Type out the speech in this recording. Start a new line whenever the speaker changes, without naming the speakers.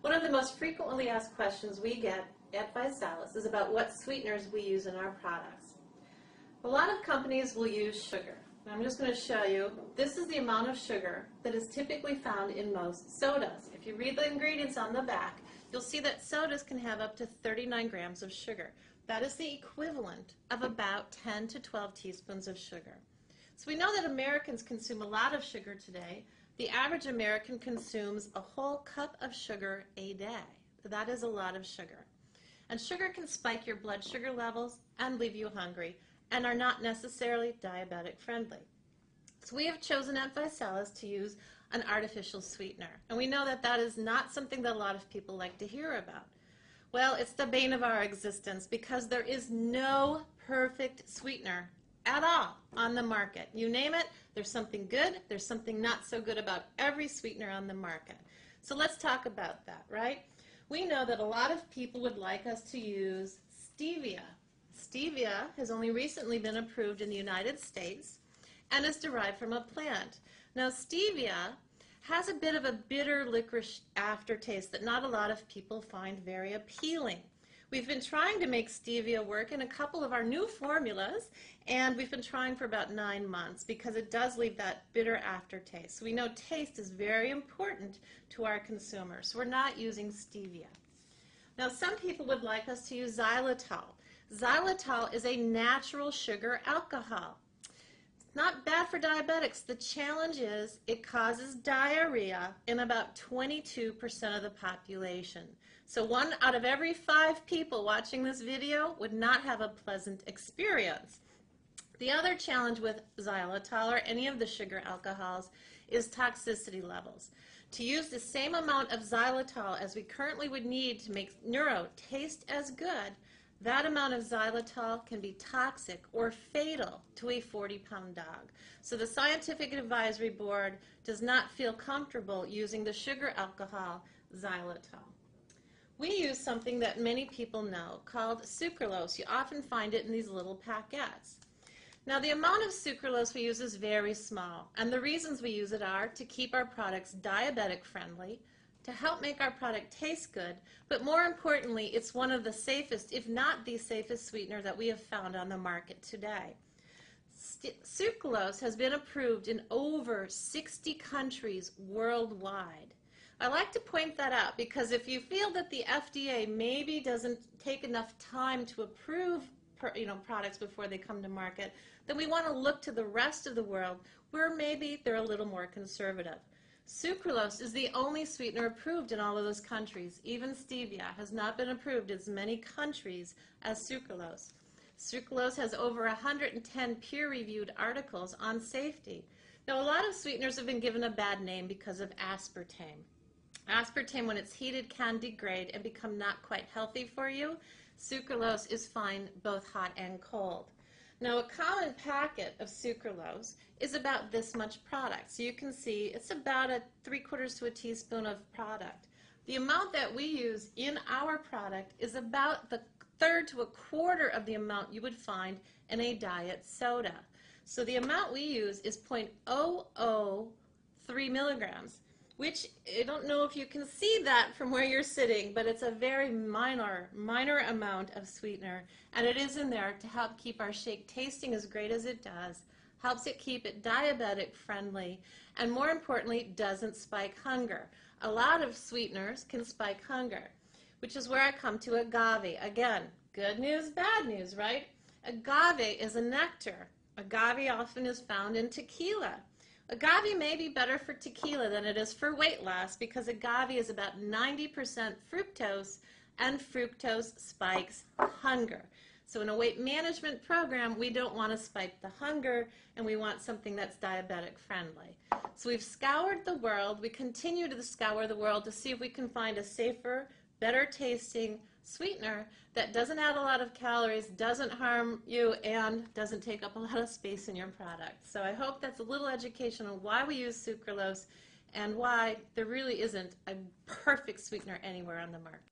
One of the most frequently asked questions we get at Visalus is about what sweeteners we use in our products. A lot of companies will use sugar. I'm just going to show you. This is the amount of sugar that is typically found in most sodas. If you read the ingredients on the back, you'll see that sodas can have up to 39 grams of sugar. That is the equivalent of about 10 to 12 teaspoons of sugar. So we know that Americans consume a lot of sugar today. The average American consumes a whole cup of sugar a day. That is a lot of sugar. And sugar can spike your blood sugar levels and leave you hungry and are not necessarily diabetic friendly. So we have chosen at Visalus to use an artificial sweetener. And we know that that is not something that a lot of people like to hear about. Well, it's the bane of our existence because there is no perfect sweetener at all on the market. You name it, there's something good, there's something not so good about every sweetener on the market. So let's talk about that, right? We know that a lot of people would like us to use stevia. Stevia has only recently been approved in the United States and is derived from a plant. Now stevia has a bit of a bitter licorice aftertaste that not a lot of people find very appealing. We've been trying to make stevia work in a couple of our new formulas, and we've been trying for about 9 months because it does leave that bitter aftertaste. So we know taste is very important to our consumers. So we're not using stevia. Now some people would like us to use xylitol. Xylitol is a natural sugar alcohol. It's not bad for diabetics. The challenge is it causes diarrhea in about 22% of the population. So 1 out of every 5 people watching this video would not have a pleasant experience. The other challenge with xylitol or any of the sugar alcohols is toxicity levels. To use the same amount of xylitol as we currently would need to make Neuro taste as good, that amount of xylitol can be toxic or fatal to a 40-pound dog. So the Scientific Advisory Board does not feel comfortable using the sugar alcohol xylitol. We use something that many people know called sucralose. You often find it in these little packets. Now the amount of sucralose we use is very small, and the reasons we use it are to keep our products diabetic friendly, to help make our product taste good, but more importantly, it's one of the safest, if not the safest sweetener that we have found on the market today. Sucralose has been approved in over 60 countries worldwide. I like to point that out because if you feel that the FDA maybe doesn't take enough time to approve products before they come to market, then we want to look to the rest of the world where maybe they're a little more conservative. Sucralose is the only sweetener approved in all of those countries. Even stevia has not been approved in as many countries as sucralose. Sucralose has over 110 peer-reviewed articles on safety. Now, a lot of sweeteners have been given a bad name because of aspartame. Aspartame, when it's heated, can degrade and become not quite healthy for you. Sucralose is fine both hot and cold. Now, a common packet of sucralose is about this much product. So you can see it's about 3/4 to a teaspoon of product. The amount that we use in our product is about the 1/3 to a 1/4 of the amount you would find in a diet soda. So the amount we use is 0.003 milligrams, which I don't know if you can see that from where you're sitting, but it's a very minor amount of sweetener, and it is in there to help keep our shake tasting as great as it does, helps it keep it diabetic friendly, and more importantly, doesn't spike hunger. A lot of sweeteners can spike hunger, which is where I come to agave. Again, good news, bad news, right? Agave is a nectar. Agave often is found in tequila. Agave may be better for tequila than it is for weight loss because agave is about 90% fructose, and fructose spikes hunger. So in a weight management program, we don't want to spike the hunger, and we want something that's diabetic friendly. So we've scoured the world. We continue to scour the world to see if we can find a safer, better tasting sweetener that doesn't add a lot of calories, doesn't harm you, and doesn't take up a lot of space in your product. So I hope that's a little education on why we use sucralose and why there really isn't a perfect sweetener anywhere on the market.